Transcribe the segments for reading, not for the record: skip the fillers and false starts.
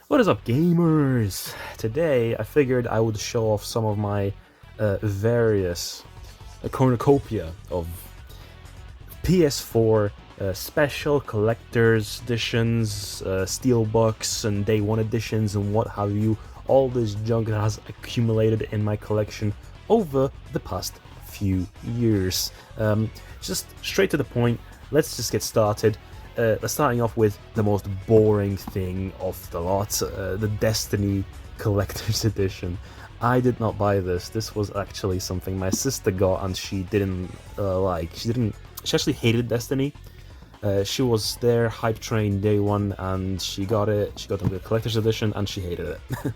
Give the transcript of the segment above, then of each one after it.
What is up, gamers? Today I figured I would show off some of my various cornucopia of PS4 special collector's editions, steelbooks, and day one editions, and what have you. All this junk that has accumulated in my collection over the past few years. Just straight to the point, let's just get started. Starting off with the most boring thing of the lot, the Destiny Collector's Edition. I did not buy this. This was actually something my sister got, and she didn't like. She actually hated Destiny. She was there, hype train day one, and she got it. She got the Collector's Edition, and she hated it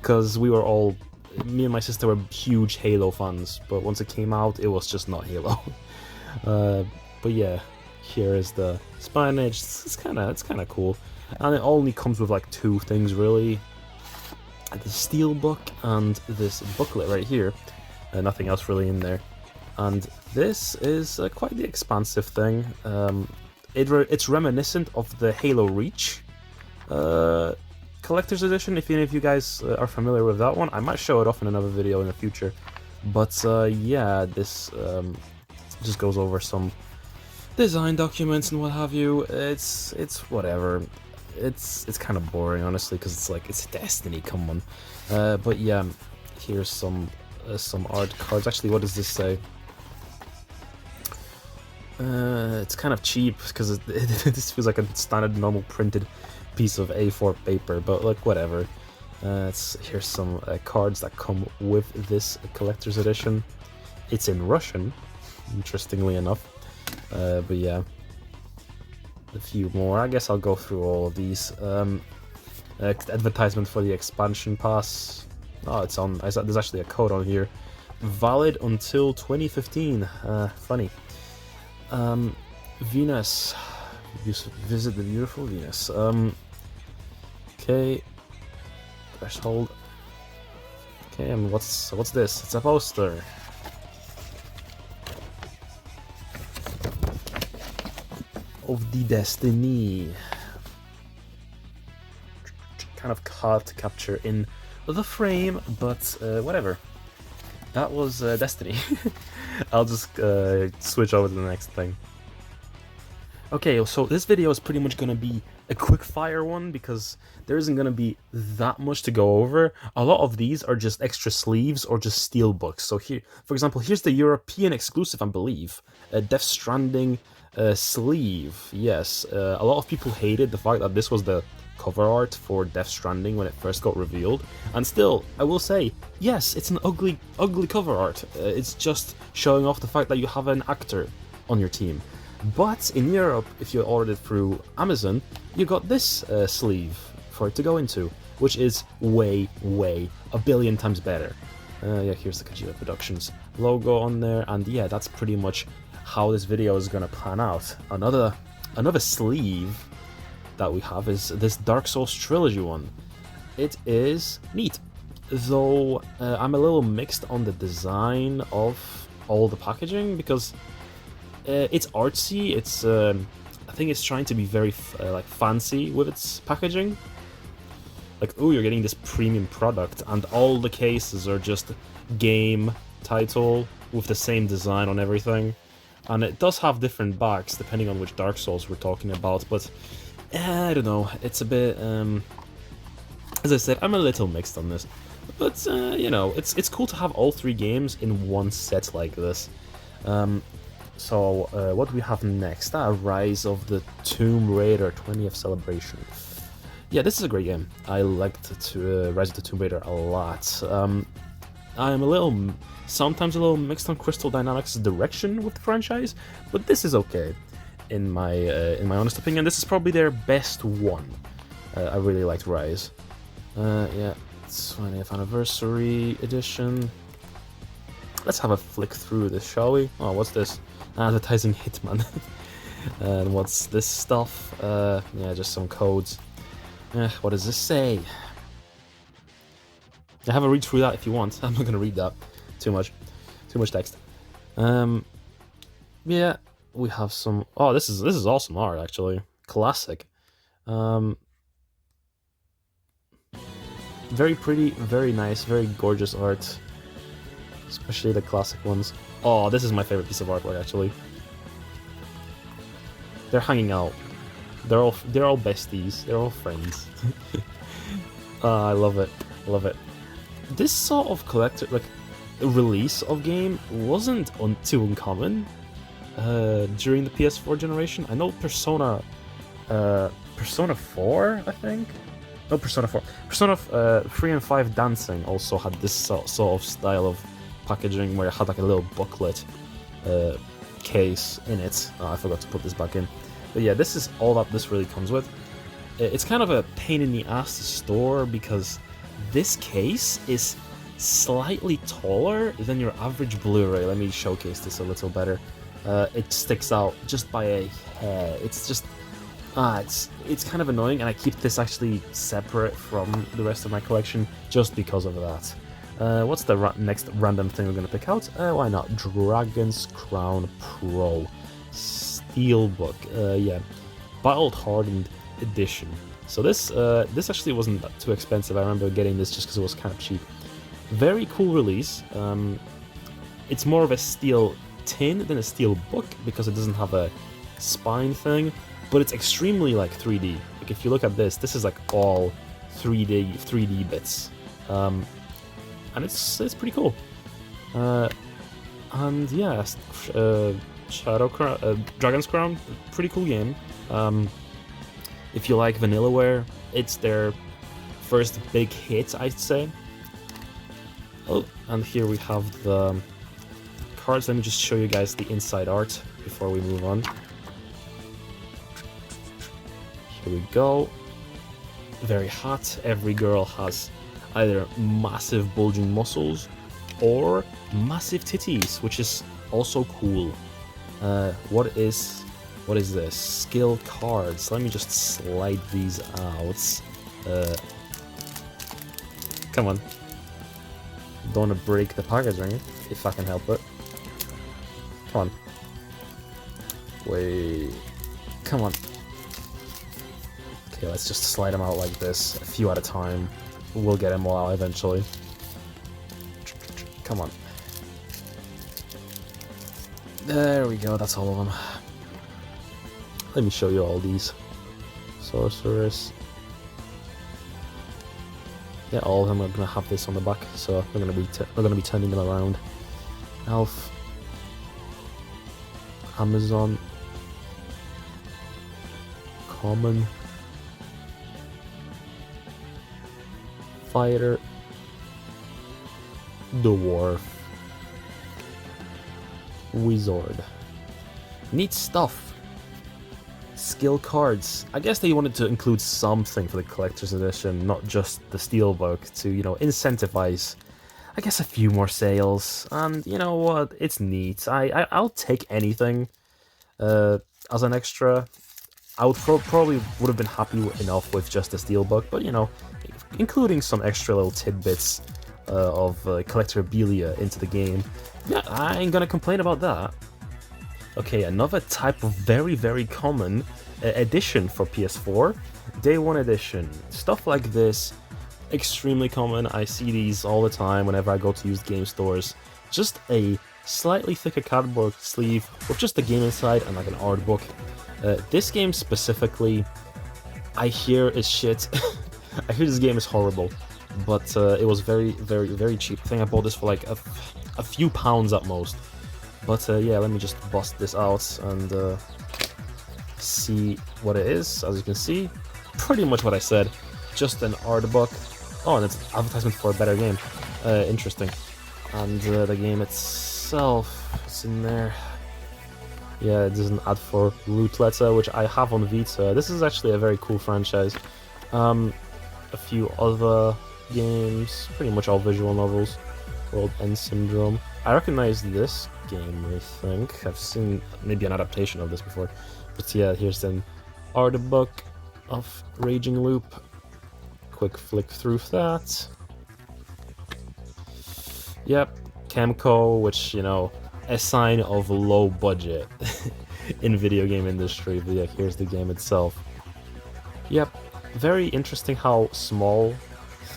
because we were all. Me and my sister were huge Halo fans, but once it came out, it was just not Halo. But yeah. Here is the spinach. It's kind of cool, and it only comes with like two things really: the steel book and this booklet right here. Nothing else really in there. And this is quite the expansive thing. It's reminiscent of the Halo Reach collector's edition. If any of you guys are familiar with that one, I might show it off in another video in the future. But yeah, this just goes over some design documents and what have you. It's whatever. It's kind of boring, honestly, because it's Destiny. Come on. But yeah, here's some art cards. Actually, what does this say? It's kind of cheap because this feels like a standard normal printed piece of A4 paper, but like whatever. Here's some cards that come with this collector's edition. It's in Russian, interestingly enough. But yeah, a few more. I guess I'll go through all of these. Advertisement for the expansion pass. Oh, it's on. There's actually a code on here. Valid until 2015. Funny. Venus. Visit the beautiful Venus. Okay. Threshold. Okay, and what's this? It's a poster. Of the Destiny. Kind of hard to capture in the frame, but whatever. That was Destiny. I'll just switch over to the next thing. Okay, so this video is pretty much gonna be a quick fire one because there isn't gonna be that much to go over. A lot of these are just extra sleeves or just steel books. So here, for example, here's the European exclusive, I believe, Death Stranding sleeve. Yes, a lot of people hated the fact that this was the cover art for Death Stranding when it first got revealed, and still, I will say, yes, it's an ugly cover art. It's just showing off the fact that you have an actor on your team. But in Europe, if you ordered it through Amazon, you got this sleeve for it to go into, which is way, a billion times better. Yeah, here's the Kojima Productions logo on there, and yeah, that's pretty much how this video is gonna pan out. Another sleeve that we have is this Dark Souls Trilogy one. It is neat, though I'm a little mixed on the design of all the packaging because it's artsy. It's I think it's trying to be very like fancy with its packaging. Like, ooh, you're getting this premium product, and all the cases are just game title with the same design on everything. And it does have different backs depending on which Dark Souls we're talking about, but I don't know. It's a bit as I said, I'm a little mixed on this, but you know, it's cool to have all three games in one set like this. So what do we have next? Rise of the Tomb Raider 20th celebration. Yeah, this is a great game. I liked Rise of the Tomb Raider a lot. I'm sometimes a little mixed on Crystal Dynamics' direction with the franchise, but this is okay, in my honest opinion. This is probably their best one. I really liked Rise. Yeah, 20th anniversary edition. Let's have a flick through this, shall we? Oh, what's this? Advertising Hitman. And what's this stuff? Yeah, just some codes. What does this say? I have a read through that if you want. I'm not gonna read that. Too much text. Yeah, we have some. Oh, this is awesome art, actually. Classic. Very pretty, very nice, very gorgeous art. Especially the classic ones. Oh, this is my favorite piece of artwork, actually. They're hanging out. They're all besties. They're all friends. I love it. Love it. This sort of collector, like, release of game wasn't too uncommon during the PS4 generation. I know Persona 4, I think. No, Persona 4. Persona 3 and 5 Dancing also had this sort of style of packaging where it had like a little booklet case in it. Oh, I forgot to put this back in. But yeah, this is all that this really comes with. It's kind of a pain in the ass to store because this case is slightly taller than your average Blu-ray. Let me showcase this a little better. It sticks out just by a hair. It's just it's kind of annoying, and I keep this actually separate from the rest of my collection just because of that. What's the next random thing we're going to pick out? Why not? Dragon's Crown Pro Steelbook. Yeah, Battle Hardened Edition. So this actually wasn't that too expensive. I remember getting this just because it was kind of cheap. Very cool release. It's more of a steel tin than a steel book because it doesn't have a spine thing, but it's extremely like 3D. Like if you look at this is like all 3D bits. And it's pretty cool. And yeah, Dragon's Crown, pretty cool game. If you like Vanillaware, it's their first big hit, I'd say. Oh, and here we have the cards. Let me just show you guys the inside art before we move on. Here we go. Very hot. Every girl has either massive bulging muscles or massive titties, which is also cool. What is this? Skill cards. Let me just slide these out. Come on. Don't want to break the packaging, if I can help it. Come on. Wait. Come on. Okay, let's just slide them out like this, a few at a time. We'll get them all out eventually. Come on. There we go, that's all of them. Let me show you all these. Sorceress. Yeah, all of them are gonna have this on the back, so we're gonna be turning them around. Elf. Amazon. Common. Fighter. Dwarf. Wizard. Neat stuff. Skill cards. I guess they wanted to include something for the collector's edition, not just the steelbook, to, you know, incentivize, I guess, a few more sales. And you know what? It's neat. I'll take anything as an extra. I would probably would have been happy enough with just the steelbook, but you know, including some extra little tidbits of collectorabilia into the game, yeah, I ain't gonna complain about that. Okay, another type of very, very common edition for PS4, Day 1 edition. Stuff like this, extremely common. I see these all the time whenever I go to used game stores. Just a slightly thicker cardboard sleeve with just the game inside and like an art book. This game specifically, I hear is shit. I hear this game is horrible, but it was very, very, very cheap. I think I bought this for like a few pounds at most. But yeah, let me just bust this out and see what it is. As you can see, pretty much what I said. Just an art book. Oh, and it's advertisement for a better game. Interesting. And the game itself, it's in there. Yeah, it is an ad for Root Letter, which I have on Vita. This is actually a very cool franchise. A few other games, pretty much all visual novels. World End Syndrome. I recognize this game, I think. I've seen maybe an adaptation of this before. But yeah, here's an art book of Raging Loop. Quick flick through that. Yep, Camco, which, you know, a sign of low budget in video game industry. But yeah, here's the game itself. Yep, very interesting how small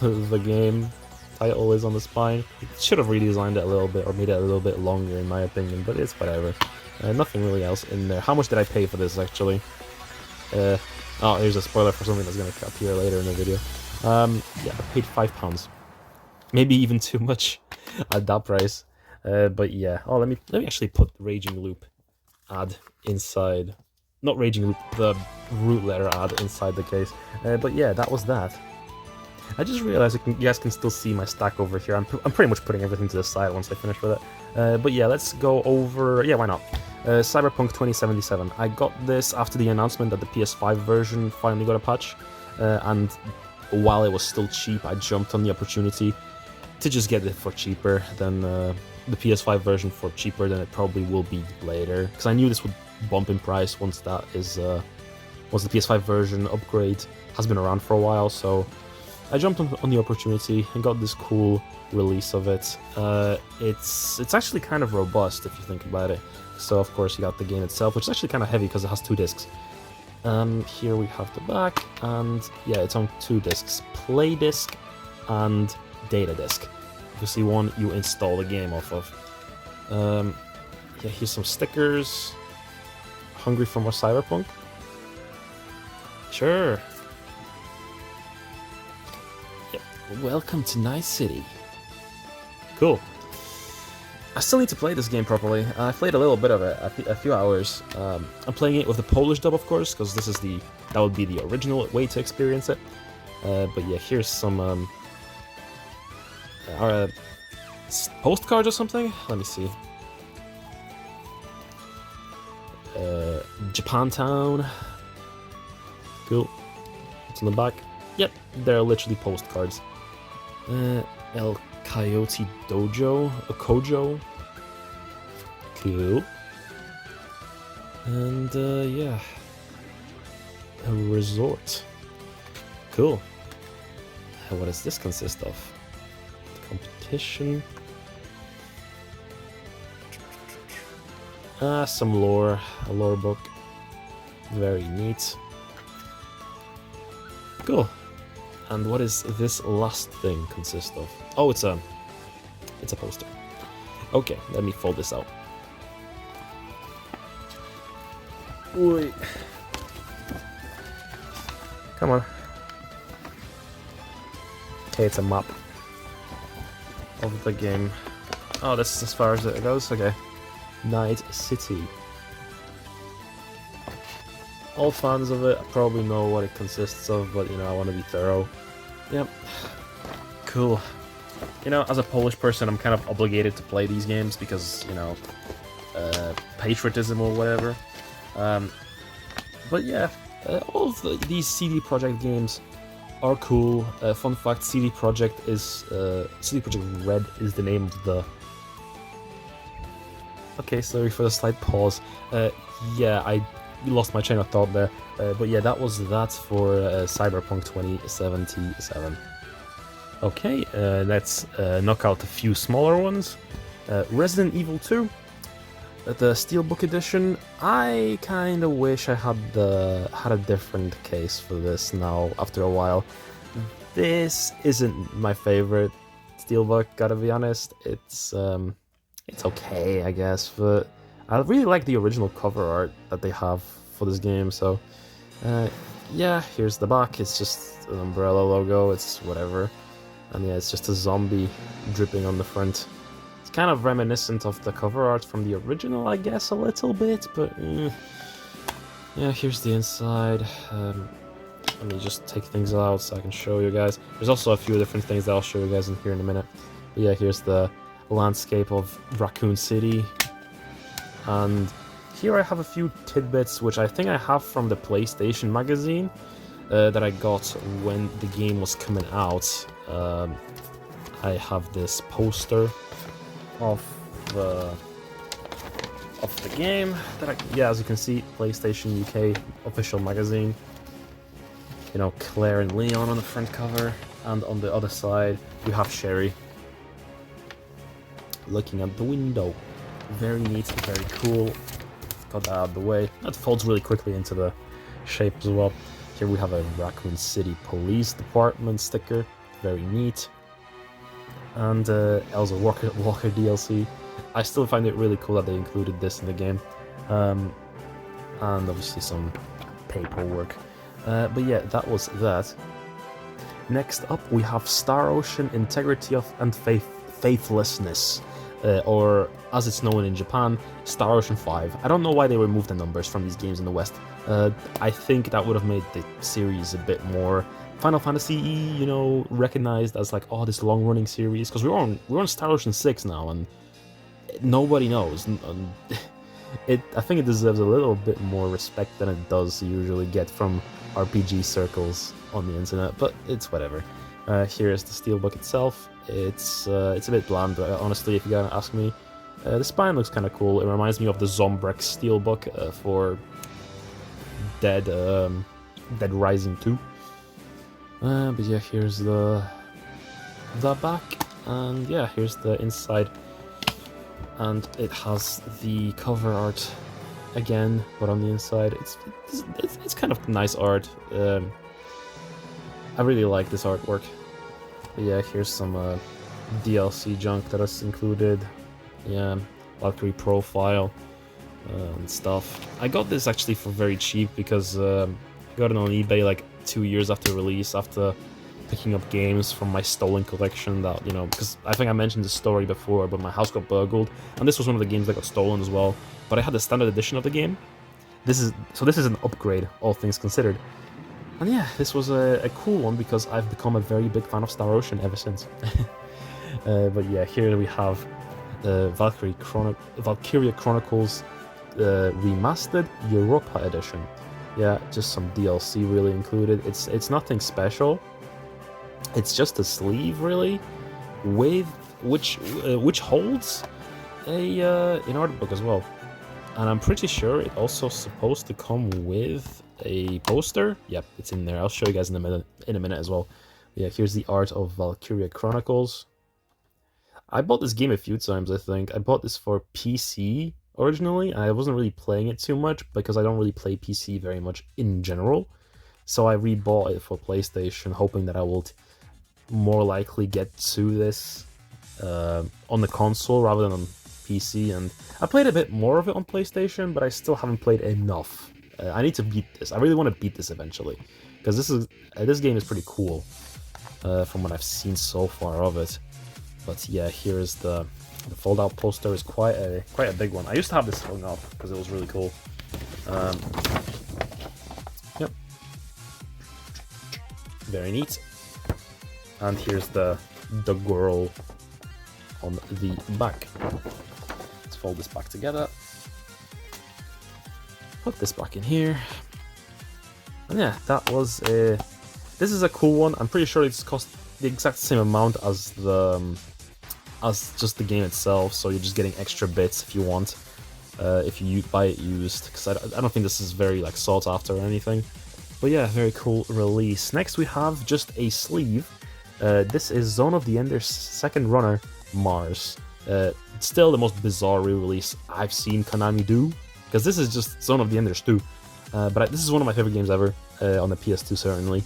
the game title is on the spine. Should have redesigned it a little bit or made it a little bit longer in my opinion, but it's whatever. Nothing really else in there. How much did I pay for this actually? Oh, here's a spoiler for something that's going to appear later in the video. Yeah, I paid £5. Maybe even too much at that price. But yeah. Oh, let me actually put Raging Loop ad inside. Not Raging Loop, the root letter ad inside the case. But yeah, that was that. I just realized you guys can still see my stack over here. I'm pretty much putting everything to the side once I finish with it. But yeah, let's go over... Yeah, why not? Cyberpunk 2077. I got this after the announcement that the PS5 version finally got a patch. And while it was still cheap, I jumped on the opportunity to just get it for cheaper than the PS5 version for cheaper than it probably will be later. Because I knew this would bump in price once that is... once the PS5 version upgrade has been around for a while, so... I jumped on the opportunity and got this cool release of it. It's actually kind of robust if you think about it. So of course you got the game itself, which is actually kind of heavy because it has 2 discs. Here we have the back, and yeah, it's on 2 discs: play disc and data disc. If you see one, you install the game off of. Yeah, here's some stickers. Hungry for more Cyberpunk? Sure. Welcome to Night City. Cool. I still need to play this game properly. I played a little bit of it, a few hours. I'm playing it with the Polish dub, of course, because this is that would be the original way to experience it. But yeah, here's some postcards or something. Let me see. Japantown. Cool. What's on the back? Yep, they're literally postcards. El Coyote Dojo, a Kojo. Cool. And yeah, a resort. Cool. What does this consist of? Competition. Some lore, a lore book. Very neat. Cool. And what is this last thing consist of? Oh, it's a poster. Okay, let me fold this out. Wait. Come on. Okay, it's a map of the game. Oh, this is as far as it goes? Okay. Night City. All fans of it probably know what it consists of, but you know, I want to be thorough. Yep. Cool. You know, as a Polish person, I'm kind of obligated to play these games because, you know, patriotism or whatever. But yeah, all of these CD Projekt games are cool. Fun fact, CD Projekt Red is the name of the... Okay, sorry for the slight pause. Yeah, I lost my train of thought there, but yeah, that was that for Cyberpunk 2077. Okay, let's knock out a few smaller ones. Resident Evil 2, the Steelbook edition. I kind of wish I had a different case for this now after a while. This isn't my favorite Steelbook, gotta be honest. It's okay, I guess, but I really like the original cover art that they have for this game, so yeah, here's the back. It's just an umbrella logo, it's whatever, and yeah, it's just a zombie dripping on the front. It's kind of reminiscent of the cover art from the original, I guess, a little bit, but yeah, here's the inside. Let me just take things out so I can show you guys. There's also a few different things that I'll show you guys in here in a minute. But yeah, here's the landscape of Raccoon City. And here I have a few tidbits, which I think I have from the PlayStation magazine that I got when the game was coming out. I have this poster of the game that yeah, as you can see, PlayStation UK official magazine. You know, Claire and Leon on the front cover, and on the other side we have Sherry looking at the window. Very neat, very cool. Got that out of the way. That folds really quickly into the shape as well. Here we have a Raccoon City Police Department sticker. very neat. And Elsa Walker DLC. I still find it really cool that they included this in the game. And obviously some paperwork. But yeah, that was that. Next up, we have Star Ocean Integrity and Faithlessness, or as it's known in Japan, Star Ocean 5. I don't know why they removed the numbers from these games in the West. I think that would have made the series a bit more Final Fantasy, you know, recognized as like, oh, this long-running series, because we're on Star Ocean 6 now, and nobody knows. I think it deserves a little bit more respect than it does usually get from RPG circles on the internet, but it's whatever. Here's the steelbook itself. It's a bit bland, honestly, if you're gonna ask me. The spine looks kind of cool. It reminds me of the Zombrex steelbook for Dead Rising 2. But yeah, here's the back, and yeah, here's the inside. And it has the cover art again, but on the inside, it's kind of nice art. I really like this artwork. But yeah, here's some DLC junk that is included. Yeah, Valkyrie profile and stuff. I got this actually for very cheap because I got it on eBay like 2 years after release, after picking up games from my stolen collection that, you know, because I think I mentioned this story before, but my house got burgled, and this was one of the games that got stolen as well, but I had the standard edition of the game. This is an upgrade, all things considered. And yeah, this was a cool one because I've become a very big fan of Star Ocean ever since. But yeah, here we have Valkyria Chronicles Remastered Europa Edition. Yeah, just some DLC really included. It's nothing special. It's just a sleeve, really, with which holds an art book as well, and I'm pretty sure it's also supposed to come with a poster. Yep, it's in there. I'll show you guys in a minute as well. Yeah, here's the art of Valkyria Chronicles. I bought this game a few times. I think I bought this for PC originally. I wasn't really playing it too much because I don't really play PC very much in general. So I rebought it for PlayStation, hoping that I will more likely get to this on the console rather than on PC, and I played a bit more of it on PlayStation, but I still haven't played enough. I need to beat this. I really want to beat this eventually, because this game is pretty cool from what I've seen so far of it. But yeah, here's the fold-out poster. Is quite a big one. I used to have this hung up because it was really cool. Yep, very neat. And here's the girl on the back. Let's fold this back together. Put this back in here. And yeah, that was this is a cool one. I'm pretty sure it's cost the exact same amount as just the game itself, so you're just getting extra bits if you want, if you buy it used, because I don't think this is very like sought after or anything. But yeah, very cool release. Next we have just a sleeve. This is Zone of the Ender's second runner, Mars. It's still the most bizarre re-release I've seen Konami do, because this is just Zone of the Enders 2. But this is one of my favorite games ever, on the PS2 certainly.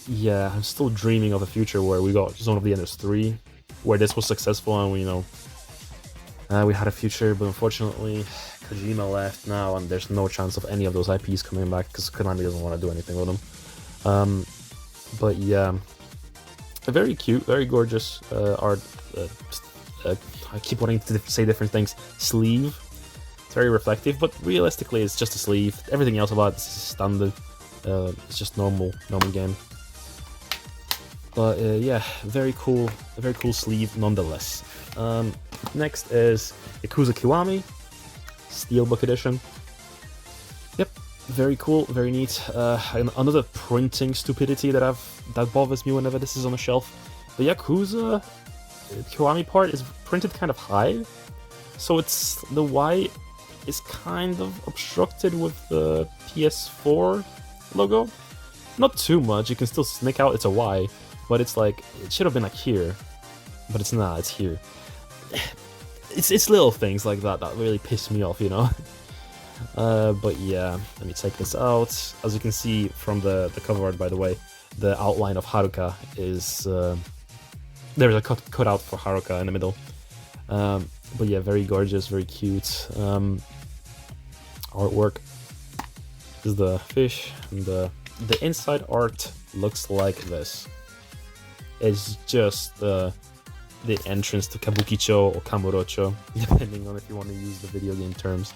Yeah, I'm still dreaming of a future where we got Zone of the Enders 3, where this was successful and we, you know, we had a future, but unfortunately Kojima left now and there's no chance of any of those IPs coming back because Konami doesn't want to do anything with them. But yeah, a very cute, very gorgeous art. I keep wanting to say different things. Sleeve. It's very reflective, but realistically, it's just a sleeve. Everything else about this is standard. It's just normal game. But yeah, very cool. A very cool sleeve nonetheless. Next is Yakuza Kiwami Steelbook Edition. Yep. Very cool, very neat. Another printing stupidity that bothers me whenever this is on a shelf. The Yakuza Kiwami part is printed kind of high, so the Y is kind of obstructed with the PS4 logo. Not too much, you can still snick out it's a Y, but it's like, it should have been like here, but it's not, it's here. It's little things like that really piss me off, you know? But yeah, let me take this out. As you can see from the cover art, by the way, the outline of Haruka is there's a cutout for Haruka in the middle. But yeah, very gorgeous, very cute artwork. This is the fish, and the inside art looks like this. It's just the entrance to Kabukicho or Kamurocho, depending on if you want to use the video game terms.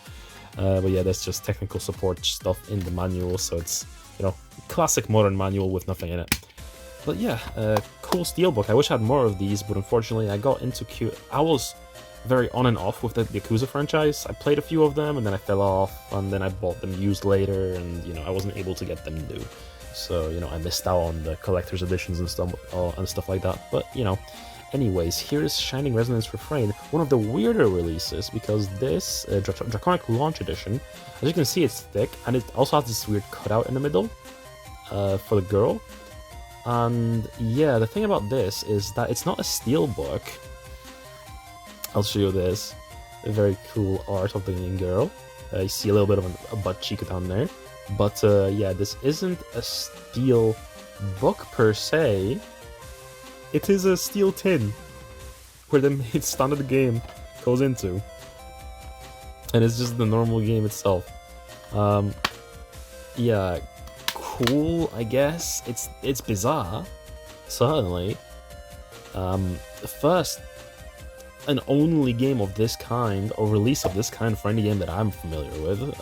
But yeah, that's just technical support stuff in the manual, so it's, you know, classic modern manual with nothing in it. But yeah, cool steelbook. I wish I had more of these, but unfortunately I got into I was very on and off with the Yakuza franchise. I played a few of them, and then I fell off, and then I bought them used later, and, you know, I wasn't able to get them new. So, you know, I missed out on the collector's editions and stuff like that. But, you know, anyways, here's Shining Resonance Refrain, one of the weirder releases, because this Draconic Launch Edition, as you can see, it's thick, and it also has this weird cutout in the middle for the girl. And yeah, the thing about this is that it's not a steelbook. I'll show you this. A very cool art of the main girl. You see a little bit of a butt cheek down there. But yeah, this isn't a steel book per se. It is a steel tin where the standard game goes into. And it's just the normal game itself. Yeah, cool, I guess. It's bizarre, certainly. The first and only game of this kind, or release of this kind for any game that I'm familiar with.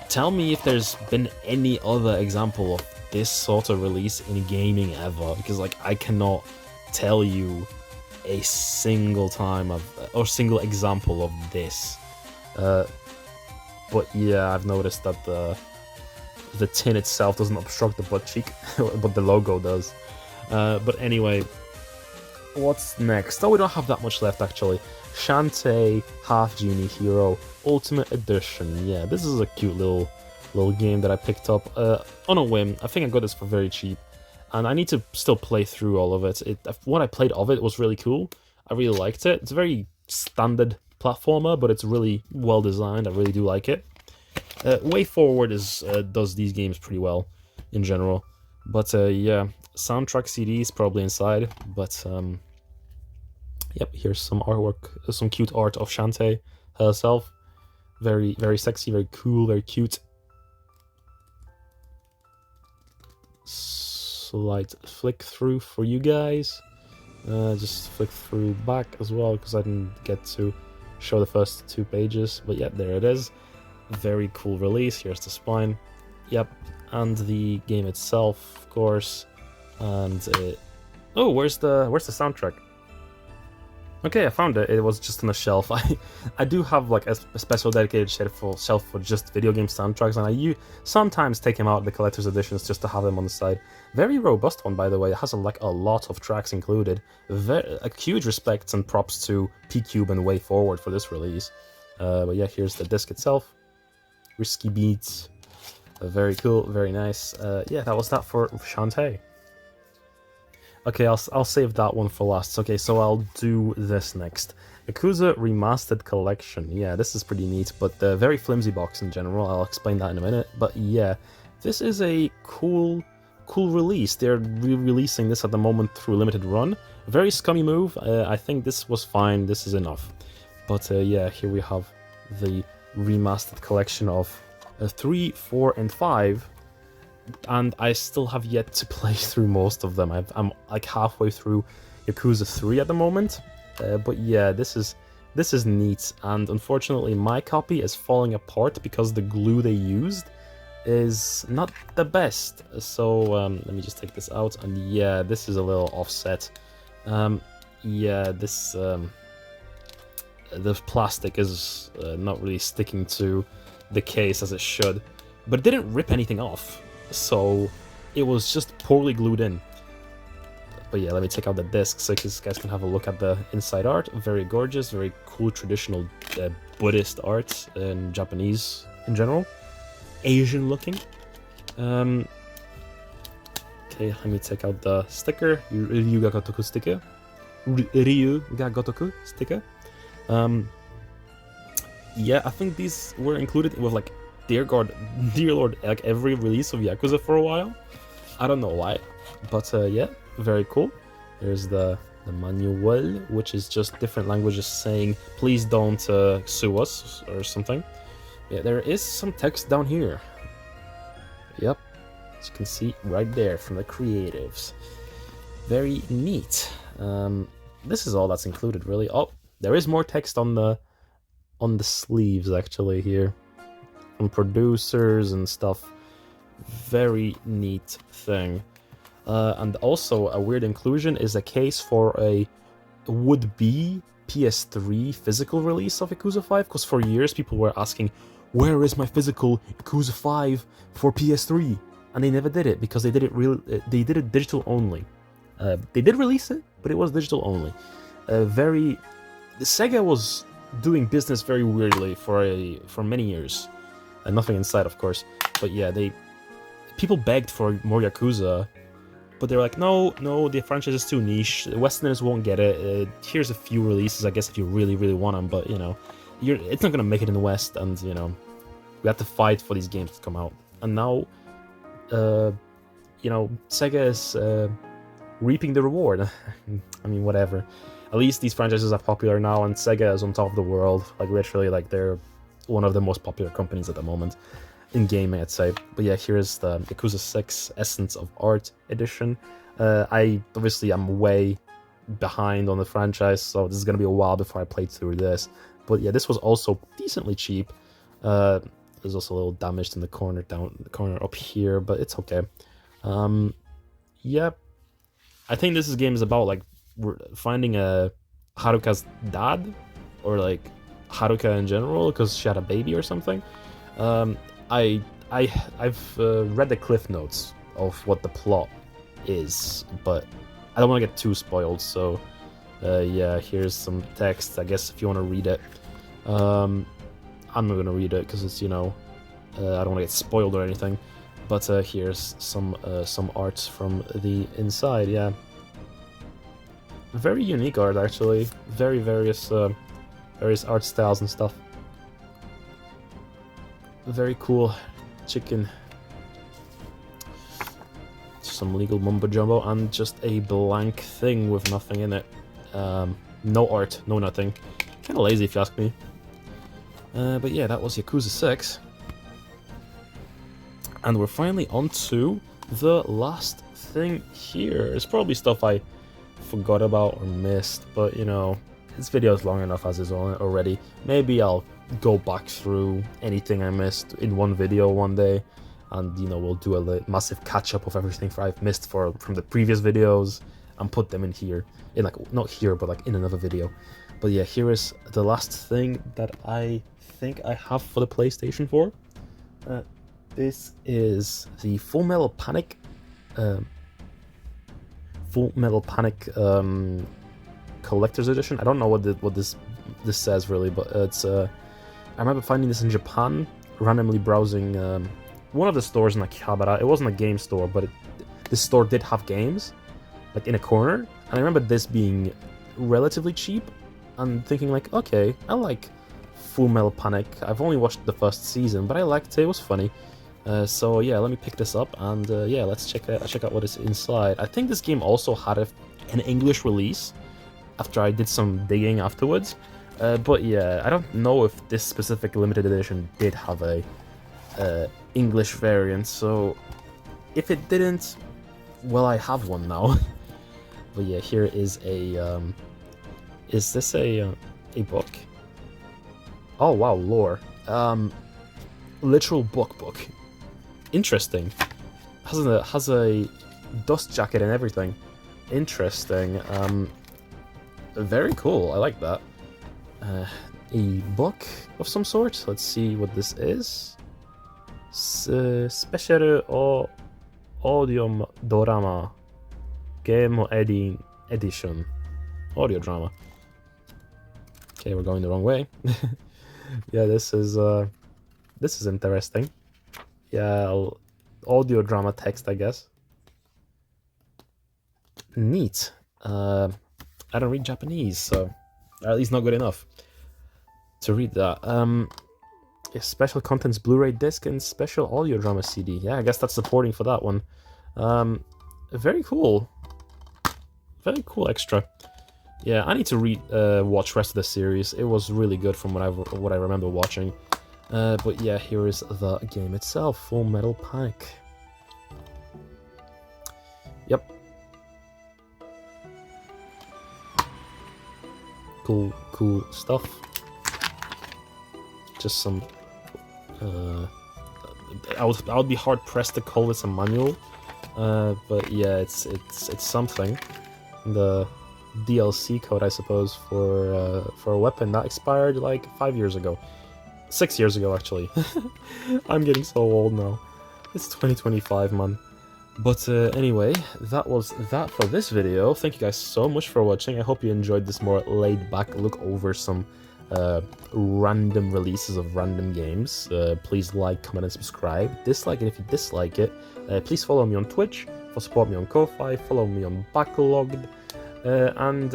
Tell me if there's been any other example of this sort of release in gaming ever, because like I cannot tell you a single time or single example of this. But yeah, I've noticed that the tin itself doesn't obstruct the butt cheek, but the logo does. But anyway, what's next? Oh, we don't have that much left actually. Shantae Half Genie Hero Ultimate Edition. Yeah, this is a cute little game that I picked up on a whim. I think I got this for very cheap, and I need to still play through all of it. What I played of it was really cool. I really liked it. It's a very standard platformer, but it's really well designed. I really do like it. Way Forward does these games pretty well in general, but yeah, soundtrack CDs probably inside. But yep, here's some artwork, some cute art of Shantae herself. Very, very sexy, very cool, very cute. Slight flick through for you guys. Just flick through back as well, because I didn't get to show the first 2 pages. But yeah, there it is. Very cool release. Here's the spine. Yep, and the game itself, of course. And oh, where's the soundtrack? Okay, I found it. It was just on a shelf. I do have like a special dedicated shelf for just video game soundtracks, and I sometimes take them out of the collector's editions just to have them on the side. Very robust one, by the way. It has like a lot of tracks included. A huge respects and props to P-Cube and Way Forward for this release. But yeah, here's the disc itself. Risky beats. Very cool, very nice. Yeah, that was that for Shantae. Okay, I'll save that one for last. Okay, so I'll do this next. Yakuza Remastered Collection. Yeah, this is pretty neat, but the very flimsy box in general. I'll explain that in a minute. But yeah, this is a cool release. They're re-releasing this at the moment through limited run. Very scummy move. I think this was fine. This is enough. But yeah, here we have the remastered collection of 3, 4, and 5. And I still have yet to play through most of them. I'm like halfway through Yakuza 3 at the moment. But yeah, this is neat. And unfortunately, my copy is falling apart because the glue they used is not the best. So let me just take this out. And yeah, this is a little offset. Yeah, this the plastic is not really sticking to the case as it should. But it didn't rip anything off. So it was just poorly glued in. But yeah, let me take out the disc so you guys can have a look at the inside art. Very gorgeous, very cool traditional Buddhist art in Japanese in general. Asian looking. Okay, let me take out the sticker. Ryu ga Gotoku sticker. Ryu ga Gotoku sticker. Yeah, I think these were included with like Dear Lord, like every release of Yakuza for a while. I don't know why, but yeah, very cool. Here's the manual, which is just different languages saying, please don't sue us or something. Yeah, there is some text down here. Yep, as you can see right there from the creatives. Very neat. This is all that's included, really. Oh, there is more text on the sleeves actually here, from producers and stuff. Very neat thing. And also a weird inclusion is a case for a would-be PS3 physical release of Yakuza 5, because for years people were asking, where is my physical Yakuza 5 for PS3? And they never did it because they did it digital only. They did release it, but it was digital only. Sega was doing business very weirdly for many years, and nothing inside, of course. But yeah, people begged for more Yakuza, but they're like, no, the franchise is too niche. Westerners won't get it. Here's a few releases, I guess, if you really, really want them. But it's not gonna make it in the West, and we have to fight for these games to come out. And now, Sega is reaping the reward. I mean, whatever. At least these franchises are popular now, and Sega is on top of the world. Like, literally, like, they're one of the most popular companies at the moment in gaming, I'd say. But yeah, here's the Yakuza 6 Essence of Art edition. I obviously am way behind on the franchise, so this is gonna be a while before I play through this. But yeah, this was also decently cheap. There's also a little damage in the corner up here, but it's okay. Yeah, I think this game is about like finding Haruka's dad, or like Haruka in general, because she had a baby or something. I've read the cliff notes of what the plot is, but I don't want to get too spoiled. So yeah, here's some text. I guess if you want to read it, I'm not gonna read it because it's I don't want to get spoiled or anything. But here's some arts from the inside. Yeah, very unique art actually. Very various art styles and stuff. Very cool. Chicken. Some legal mumbo jumbo and just a blank thing with nothing in it. No art, no nothing. Kind of lazy if you ask me. But yeah, that was Yakuza 6. And we're finally on to the last thing here. It's probably stuff I forgot about or missed, but this video is long enough as is on it already. Maybe I'll go back through anything I missed in one video one day, and we'll do a massive catch-up of everything I've missed from the previous videos and put them in here, in like, not here, but like in another video. But yeah, here is the last thing that I think I have for the PlayStation 4. This is the Full Metal Panic Collector's Edition. I don't know what this says really, but it's I remember finding this in Japan, randomly browsing one of the stores in Akihabara. It wasn't a game store, but this store did have games, like in a corner. And I remember this being relatively cheap, and thinking like, okay, I like Full Metal Panic. I've only watched the first season, but I liked it. It was funny. So yeah, let me pick this up, and yeah, let's check out what is inside. I think this game also had an English release after I did some digging afterwards. But yeah, I don't know if this specific limited edition did have a English variant, so if it didn't, well, I have one now. But yeah, here is a is this a book? Oh wow, lore. Literal book. Interesting. Has a dust jacket and everything. Interesting. Very cool. I like that. A book of some sort. Let's see what this is. Special audio drama game edition. Audio drama. Okay, we're going the wrong way. Yeah, this is interesting. Yeah, audio drama text, I guess. Neat. I don't read Japanese, so or at least not good enough to read that. Yeah, special contents Blu-ray disc and special audio drama CD. Yeah, I guess that's supporting for that one. Very cool. Very cool extra. Yeah, I need to watch rest of the series. It was really good from what I remember watching. But yeah, here is the game itself, Full Metal Panic. Yep. Cool stuff. Just some. I would be hard pressed to call this a manual, but yeah, it's something. The DLC code, I suppose, for a weapon that expired like 5 years ago, 6 years ago actually. I'm getting so old now. It's 2025, man. But anyway, that was that for this video. Thank you guys so much for watching. I hope you enjoyed this more laid-back look over some random releases of random games. Please like, comment, and subscribe. Dislike it if you dislike it. Please follow me on Twitch, support me on Ko-Fi, follow me on Backlogged, and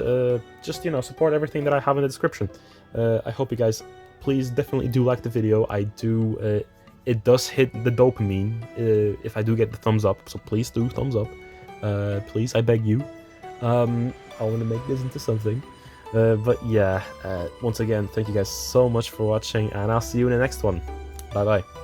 just, you know, support everything that I have in the description. I hope you guys, please definitely do like the video. I do... it does hit the dopamine if I do get the thumbs up, so please do thumbs up. Please, I beg you. I want to make this into something. But yeah, once again, thank you guys so much for watching, and I'll see you in the next one. Bye bye.